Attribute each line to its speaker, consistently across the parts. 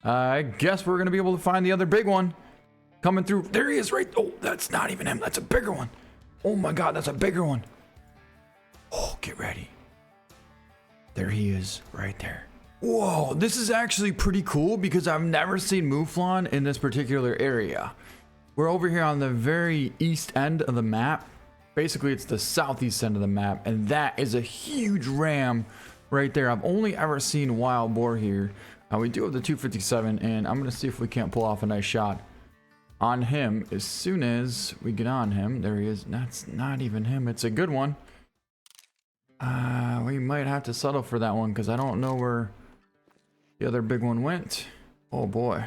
Speaker 1: I guess we're gonna be able to find the other big one coming through. There he is, right? Oh, that's not even him. That's a bigger one. Oh my God, that's a bigger one. Oh, get ready. There he is, right there. Whoa, this is actually pretty cool because I've never seen Mouflon in this particular area. We're over here on the very east end of the map. Basically, it's the southeast end of the map, and that is a huge ram right there. I've only ever seen wild boar here. We do have the 257, and I'm going to see if we can't pull off a nice shot on him as soon as we get on him. There he is. That's not even him. It's a good one. We might have to settle for that one because I don't know where the other big one went. Oh boy.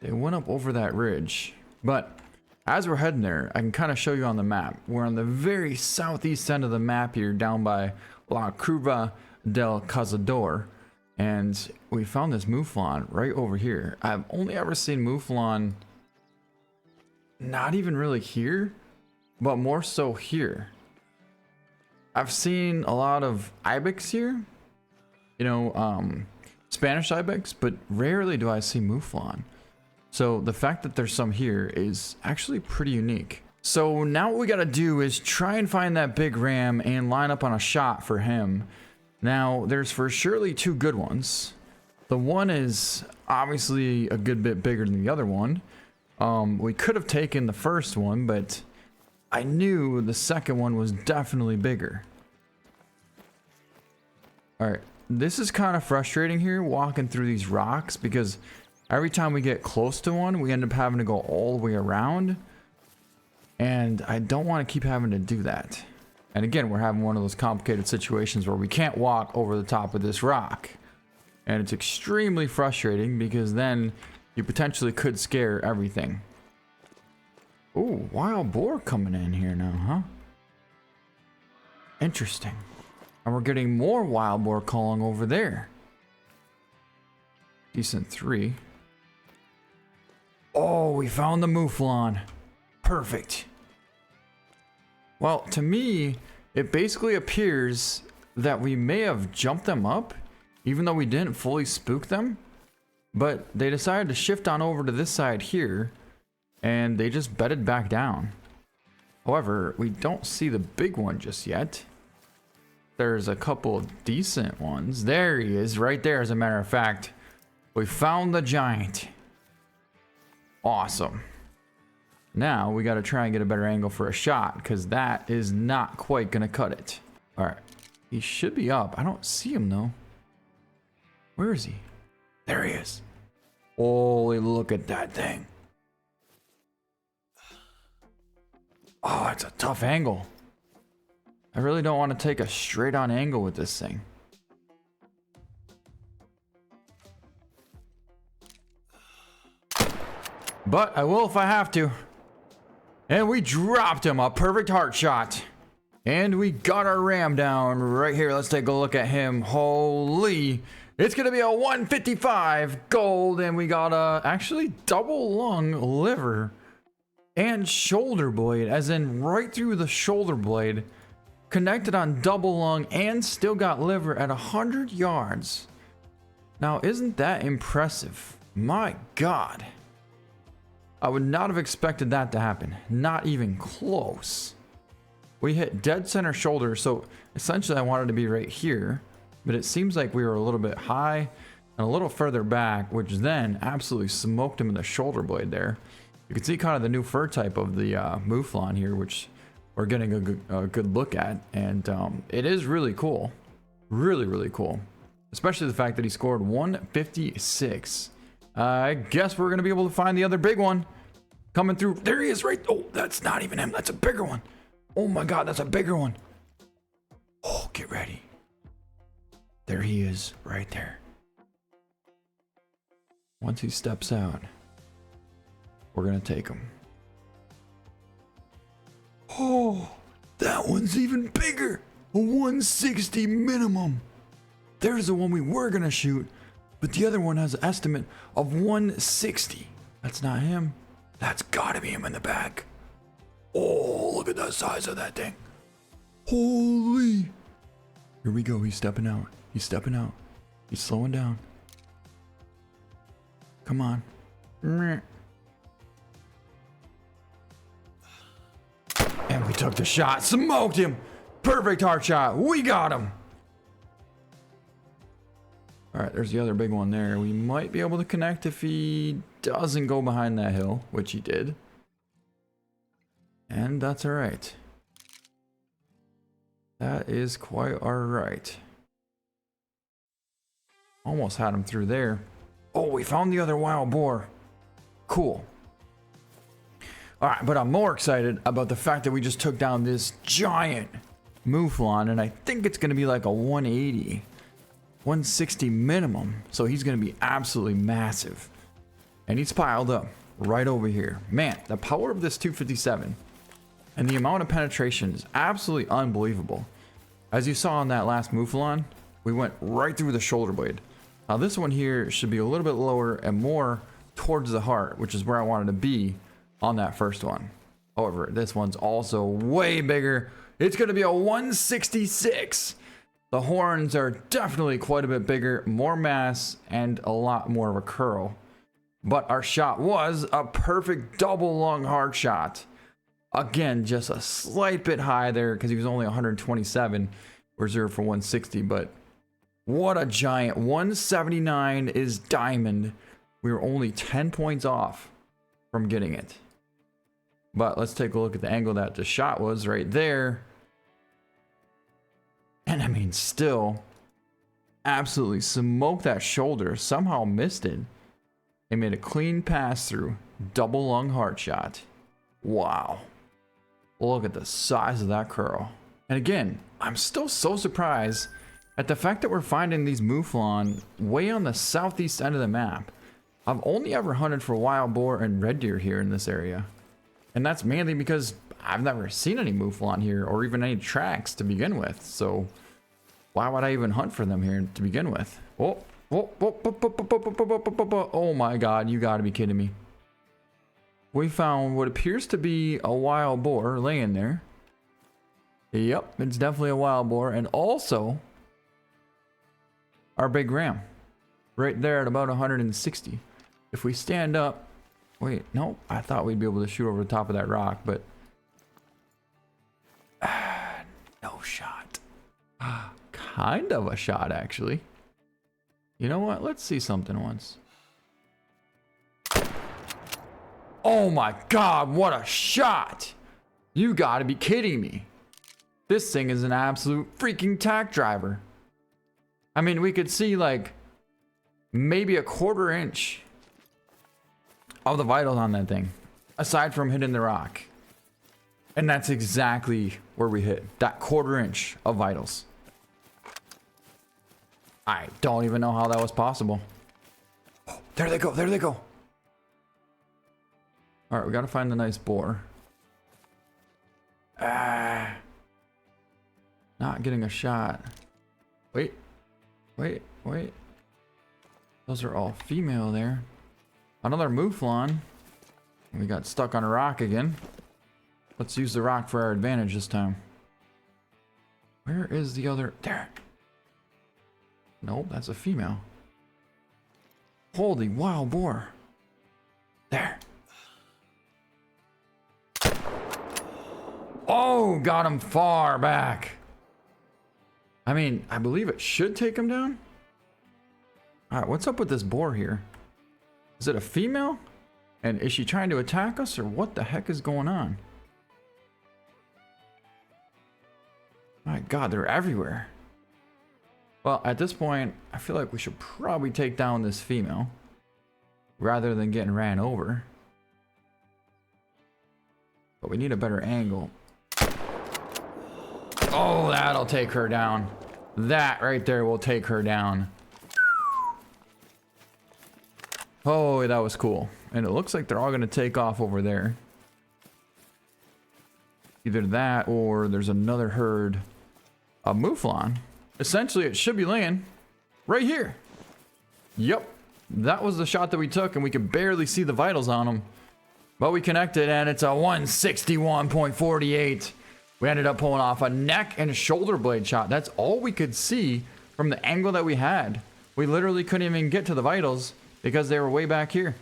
Speaker 1: They went up over that ridge. But as we're heading there, I can kind of show you on the map. We're on the very southeast end of the map here, down by La Curva del Cazador. And we found this Mouflon right over here. I've only ever seen Mouflon not even really here, but more so here. I've seen a lot of ibex here, you know, Spanish ibex, but rarely do I see Mouflon. So the fact that there's some here is actually pretty unique. So now what we gotta do is try and find that big ram and line up on a shot for him. Now there's for surely two good ones. The one is obviously a good bit bigger than the other one. We could have taken the first one, but I knew the second one was definitely bigger. Alright, this is kind of frustrating here, walking through these rocks, because every time we get close to one, we end up having to go all the way around. And I don't want to keep having to do that. And again, we're having one of those complicated situations where we can't walk over the top of this rock. And it's extremely frustrating because then you potentially could scare everything. Ooh, wild boar coming in here now, huh? Interesting. And we're getting more wild boar calling over there. Decent 3. Oh, we found the Mouflon. Perfect. Well, to me, it basically appears that we may have jumped them up, even though we didn't fully spook them. But they decided to shift on over to this side here, and they just bedded back down. However, we don't see the big one just yet. There's a couple decent ones. There he is, right there, as a matter of fact. We found the giant. Awesome. Now we got to try and get a better angle for a shot, because that is not quite going to cut it. All right. He should be up. I don't see him, though. Where is he? There he is. Holy, look at that thing. Oh, it's a tough angle. I really don't want to take a straight on angle with this thing. But I will if I have to. And we dropped him, a perfect heart shot. And we got our ram down right here. Let's take a look at him. Holy. It's going to be a 155 gold. And we got a actually double lung liver and shoulder blade. As in right through the shoulder blade. Connected on double lung and still got liver at 100 yards. Now, isn't that impressive? My God. I would not have expected that to happen. Not even close. We hit dead center shoulder, so essentially I wanted to be right here, but it seems like we were a little bit high and a little further back, which then absolutely smoked him in the shoulder blade there. You can see kind of the new fur type of the Mouflon here, which we're getting a good look at, and it is really cool. Really, really cool. Especially the fact that he scored 156. I guess we're going to be able to find the other big one coming through. There he is, right? Oh, that's not even him. That's a bigger one. Oh my God, that's a bigger one. Oh, get ready. There he is, right there. Once he steps out, we're going to take him. Oh, that one's even bigger. A 160 minimum. There's the one we were going to shoot, but the other one has an estimate of 160. That's not him. That's got to be him in the back. Oh, look at the size of that thing. Holy. Here we go. He's stepping out. He's stepping out. He's slowing down. Come on. And we took the shot. Smoked him. Perfect heart shot. We got him. All right, there's the other big one there. We might be able to connect if he doesn't go behind that hill, which he did. And that's all right. That is quite all right. Almost had him through there. Oh, we found the other wild boar. Cool. All right, but I'm more excited about the fact that we just took down this giant mouflon, and I think it's going to be like a 180, 160 minimum. So he's going to be absolutely massive. And he's piled up right over here. Man, the power of this 257 and the amount of penetration is absolutely unbelievable. As you saw on that last mouflon, we went right through the shoulder blade. Now this one here should be a little bit lower and more towards the heart, which is where I wanted to be on that first one. However, this one's also way bigger. It's going to be a 166. The horns are definitely quite a bit bigger, more mass, and a lot more of a curl. But our shot was a perfect double lung hard shot. Again, just a slight bit high there because he was only 127, reserved for 160. But what a giant 179 is diamond. We were only 10 points off from getting it. But let's take a look at the angle that the shot was right there. And I mean, still absolutely smoked that shoulder. Somehow missed it. It made a clean pass through. Double lung heart shot. Wow. Look at the size of that curl. And again, I'm still so surprised at the fact that we're finding these mouflon way on the southeast end of the map. I've only ever hunted for wild boar and red deer here in this area. And that's mainly because I've never seen any mouflon here or even any tracks to begin with. So why would I even hunt for them here to begin with? Oh, oh my God, you gotta be kidding me. We found what appears to be a wild boar laying there. Yep, it's definitely a wild boar. And also our big ram right there at about 160. If we stand up, wait, no, I thought we'd be able to shoot over the top of that rock, but no shot. Kind of a shot, actually. You know what? Let's see something once. Oh my God, what a shot! You gotta be kidding me. This thing is an absolute freaking tack driver. I mean, we could see like maybe a 1/4 inch of the vitals on that thing, aside from hitting the rock. And that's exactly where we hit, that 1/4 inch of vitals. I don't even know how that was possible. Oh, there they go, there they go. All right, we gotta find the nice boar. Not getting a shot. Wait, wait, wait. Those are all female there. Another mouflon. We got stuck on a rock again. Let's use the rock for our advantage this time. Where is the other? There. Nope, that's a female. Holy wild boar. There. Oh, got him far back. I mean, I believe it should take him down. All right, what's up with this boar here? Is it a female? And is she trying to attack us, or what the heck is going on? My God, they're everywhere. Well, at this point, I feel like we should probably take down this female rather than getting ran over. But we need a better angle. Oh, that'll take her down. That right there will take her down. Oh, that was cool. And it looks like they're all going to take off over there. Either that or there's another herd of mouflon. Essentially, it should be laying right here. Yep. That was the shot that we took, and we could barely see the vitals on them. But we connected, and it's a 161.48. We ended up pulling off a neck and shoulder blade shot. That's all we could see from the angle that we had. We literally couldn't even get to the vitals because they were way back here.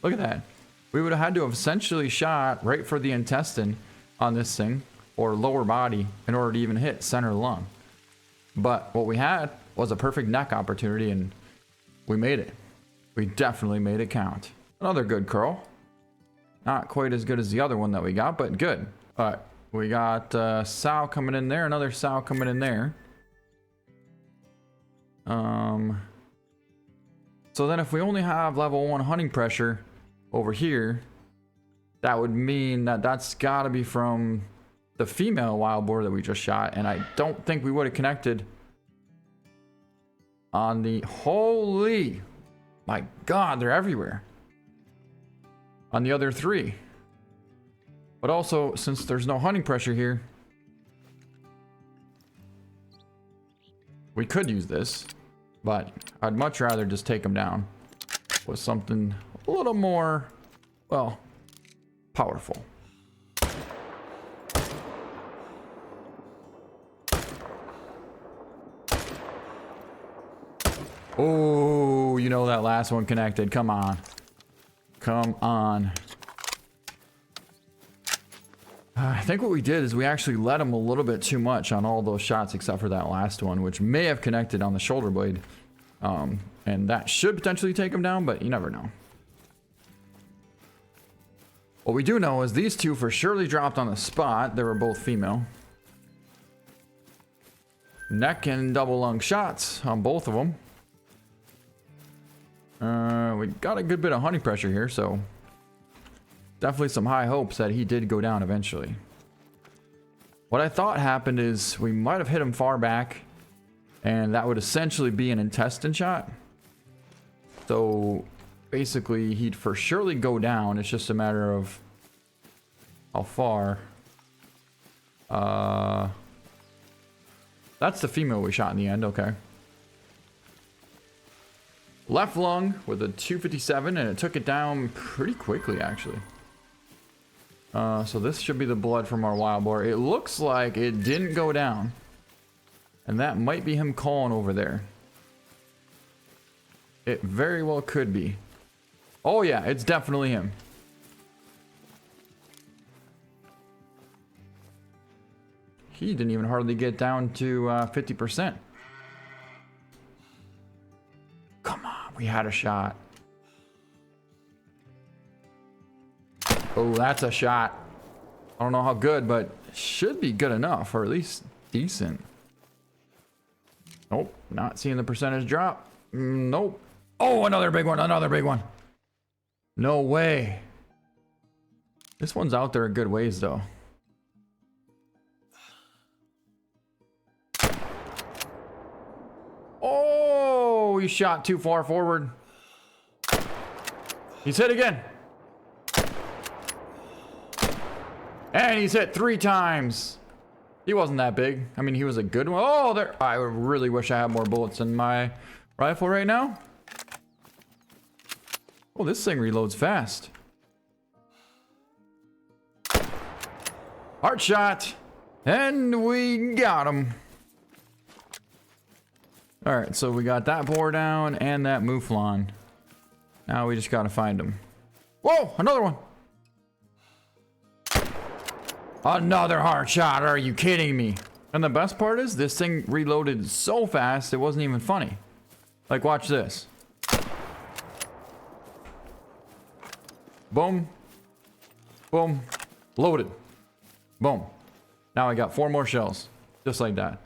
Speaker 1: Look at that. We would have had to have essentially shot right for the intestine on this thing, or lower body, in order to even hit center lung. But what we had was a perfect neck opportunity, and we made it. We definitely made it count. Another good curl. Not quite as good as the other one that we got, but good. All right, we got Sal coming in there, another Sal coming in there. So then if we only have level 1 hunting pressure over here, that would mean that that's got to be from the female wild boar that we just shot, and I don't think we would have connected on the... Holy... My God, they're everywhere. On the other 3. But also, since there's no hunting pressure here, we could use this, but I'd much rather just take them down with something a little more, well, powerful. Oh, you know that last one connected. Come on. Come on. I think what we did is we actually let him a little bit too much on all those shots except for that last one, which may have connected on the shoulder blade. And that should potentially take him down, but you never know. What we do know is these two for surely dropped on the spot. They were both female. Neck and double lung shots on both of them. We got a good bit of hunting pressure here, so definitely some high hopes that he did go down eventually. What I thought happened is we might have hit him far back, and that would essentially be an intestine shot. So basically he'd for surely go down. It's just a matter of how far. That's the female we shot in the end. Okay. Left lung with a 257, and it took it down pretty quickly, actually. So this should be the blood from our wild boar. It looks like it didn't go down, and that might be him calling over there. It very well could be. Oh yeah, it's definitely him. He didn't even hardly get down to 50%. Come on, we had a shot. Oh, that's a shot. I don't know how good, but should be good enough, or at least decent. Nope, not seeing the percentage drop. Nope. Oh, another big one, another big one. No way. This one's out there a good ways, though. Oh, he shot too far forward. He's hit again. And he's hit 3 times. He wasn't that big. I mean, he was a good one. Oh, there. I really wish I had more bullets in my rifle right now. Oh, this thing reloads fast. Heart shot. And we got him. Alright, so we got that boar down and that mouflon. Now we just gotta find him. Whoa, another one. Another hard shot. Are you kidding me? And the best part is this thing reloaded so fast it wasn't even funny. Like, watch this. Boom. Boom. Loaded. Boom. Now I got 4 more shells. Just like that.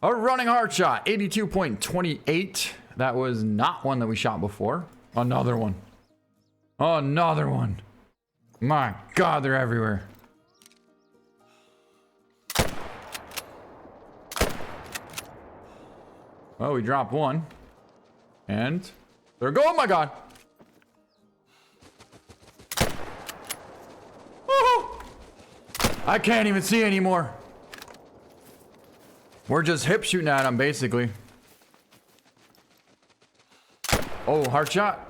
Speaker 1: A running hard shot. 82.28. That was not one that we shot before. Another one. Another one. My God, they're everywhere. Well, we dropped one. And there we go. Oh my God. I can't even see anymore. We're just hip shooting at him, basically. Oh, hard shot.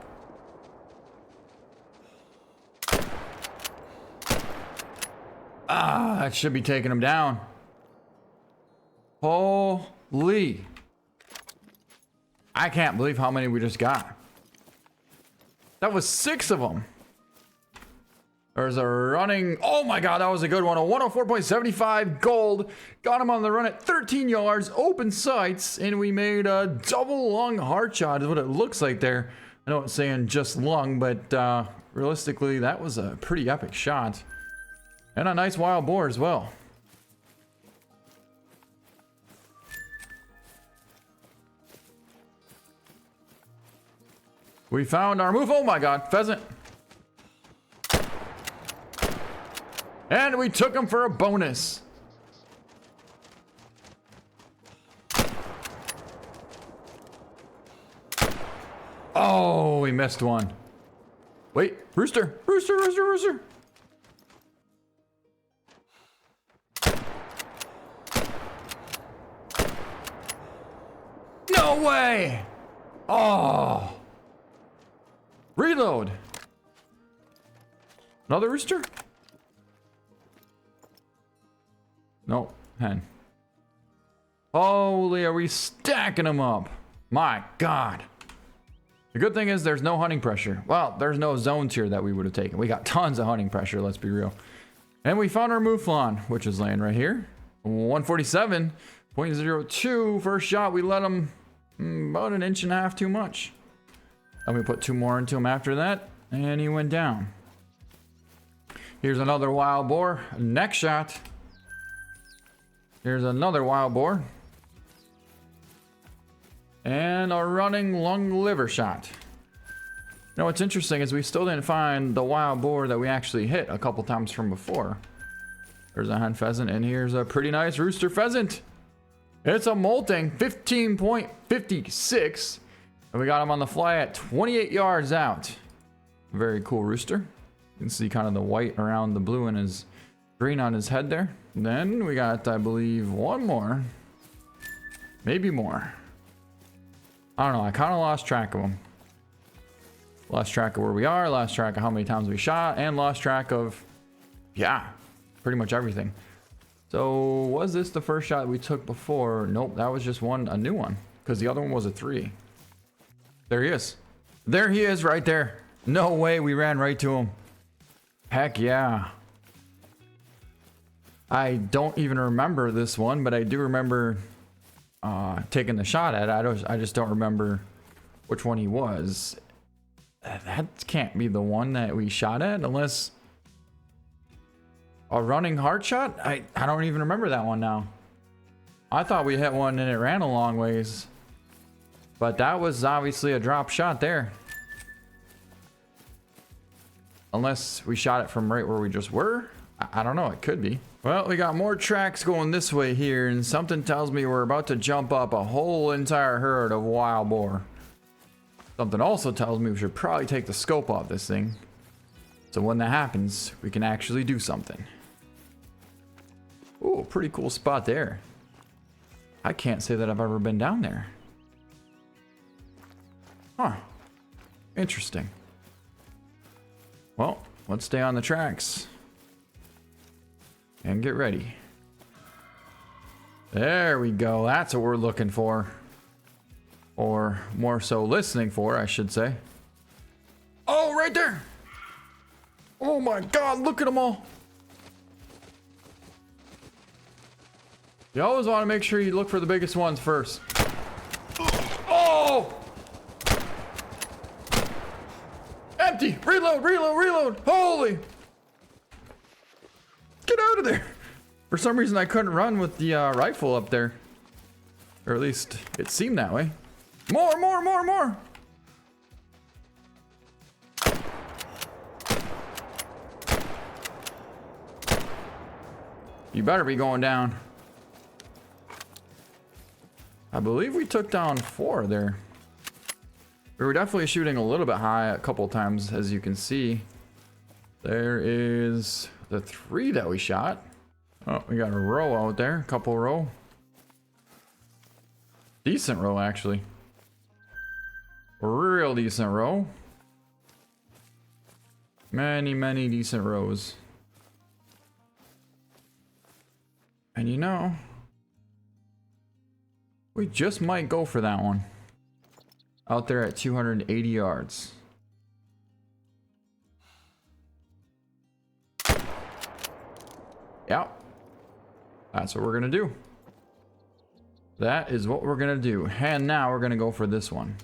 Speaker 1: Ah, that should be taking him down. Holy. I can't believe how many we just got. That was 6 of them. There's a running, oh my god, that was a good one. A 104.75 gold. Got him on the run at 13 yards, open sights, and we made a double lung hard shot is what it looks like there. I know it's saying just lung, but realistically, that was a pretty epic shot. And a nice wild boar as well. We found our move. Oh my god, pheasant. And we took him for a bonus. Oh, we missed one. Wait, rooster, rooster, rooster, rooster. No way. Oh. Reload. Another rooster? Nope, hen. Holy, are we stacking them up? My god. The good thing is there's no hunting pressure. Well, there's no zones here that we would have taken. We got tons of hunting pressure, let's be real. And we found our mouflon, which is laying right here. 147.02. First shot, we let him about 1.5 inches too much. And we put 2 more into him after that, and he went down. Here's another wild boar. Next shot. Here's another wild boar. And a running lung liver shot. You know what's interesting is we still didn't find the wild boar that we actually hit a couple times from before. There's a hen pheasant, and here's a pretty nice rooster pheasant. It's a molting 15.56. And we got him on the fly at 28 yards out. Very cool rooster. You can see kind of the white around the blue and his green on his head there. And then we got, I believe, one more. Maybe more. I don't know. I kind of lost track of them. Lost track of where we are. Lost track of how many times we shot. And lost track of, yeah, pretty much everything. So was this the first shot we took before? Nope. That was just a new one. Because the other one was a 3. There he is. There he is right there. No way we ran right to him. Heck yeah. I don't even remember this one, but I do remember taking the shot at it. I just don't remember which one he was. That can't be the one that we shot at unless a running hard shot. I don't even remember that one now. I thought we hit one and it ran a long ways. But that was obviously a drop shot there. Unless we shot it from right where we just were. I don't know, it could be. Well, we got more tracks going this way here, and something tells me we're about to jump up a whole entire herd of wild boar. Something also tells me we should probably take the scope off this thing. So when that happens, we can actually do something. Ooh, pretty cool spot there. I can't say that I've ever been down there. Huh. Interesting. Well, let's stay on the tracks. And get ready. There we go. That's what we're looking for. Or more so listening for, I should say. Oh, right there. Oh my god, look at them all. You always want to make sure you look for the biggest ones first. Oh! Empty! Reload, reload, reload! Holy! Get out of there! For some reason I couldn't run with the rifle up there. Or at least it seemed that way. More, more, more, more! You better be going down. I believe we took down 4 there. We were definitely shooting a little bit high a couple times, as you can see. There is the 3 that we shot. Oh, we got a row out there, a couple row. Decent row, actually. A real decent row. Many, many decent rows. And you know, we just might go for that one. Out there at 280 yards. Yep. That's what we're gonna do. That is what we're gonna do. And now we're gonna go for this one.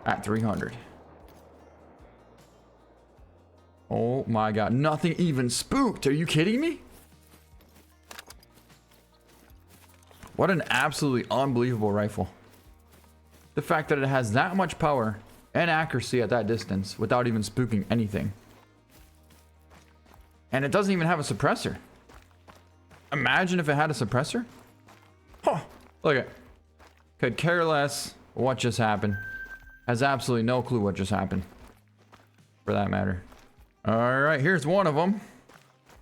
Speaker 1: At 300. Oh my god, nothing even spooked. Are you kidding me? What an absolutely unbelievable rifle. The fact that it has that much power and accuracy at that distance without even spooking anything. And it doesn't even have a suppressor. Imagine if it had a suppressor. Huh, look at it. Could care less what just happened. Has absolutely no clue what just happened. For that matter. Alright, here's one of them.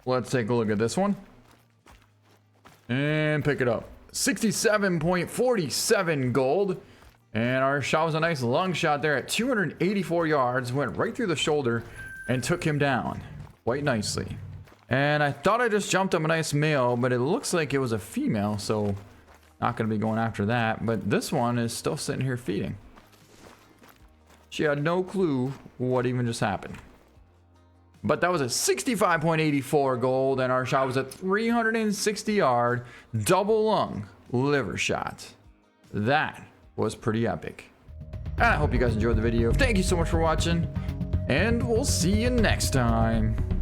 Speaker 1: Let's take a look at this one. And pick it up. 67.47 gold. And our shot was a nice long shot there at 284 yards. Went right through the shoulder and took him down quite nicely. And I thought I just jumped up a nice male, but it looks like it was a female, so not going to be going after that. But this one is still sitting here feeding. She had no clue what even just happened. But that was a 65.84 gold, and our shot was a 360 yard double lung liver shot. That was pretty epic. And I hope you guys enjoyed the video. Thank you so much for watching, and we'll see you next time.